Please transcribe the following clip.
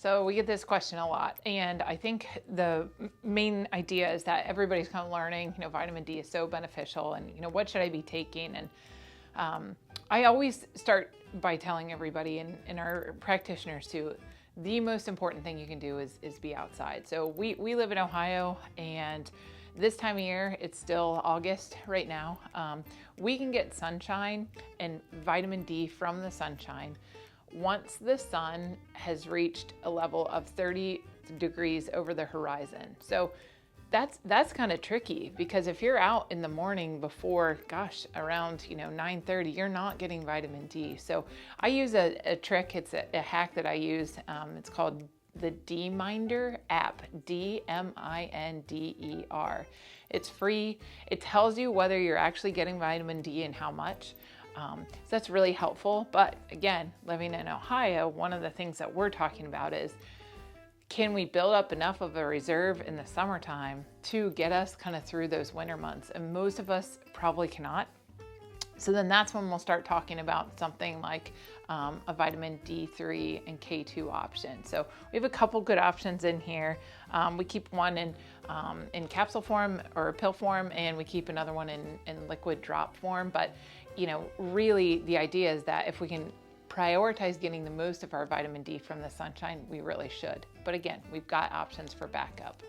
So we get this question a lot, and I think the main idea is that everybody's kind of learning, vitamin D is so beneficial, and what should I be taking? And I always start by telling everybody, and our practitioners too, the most important thing you can do is be outside. So we live in Ohio, and this time of year, it's still August right now. We can get sunshine and vitamin D from the sunshine once the sun has reached a level of 30 degrees over the horizon. So that's kind of tricky, because if you're out in the morning before, around 9:30, you're not getting vitamin D. So I use a trick. It's a hack that I use. It's called the D-Minder app, D-M-I-N-D-E-R. It's free. It tells you whether you're actually getting vitamin D and how much. So that's really helpful. But again, living in Ohio, one of the things that we're talking about is, can we build up enough of a reserve in the summertime to get us kind of through those winter months? And most of us probably cannot. So then that's when we'll start talking about something like a vitamin D3 and K2 option. So we have a couple good options in here. We keep one in capsule form or pill form, and we keep another one in liquid drop form. But really the idea is that if we can prioritize getting the most of our vitamin D from the sunshine, we really should. But again, we've got options for backup.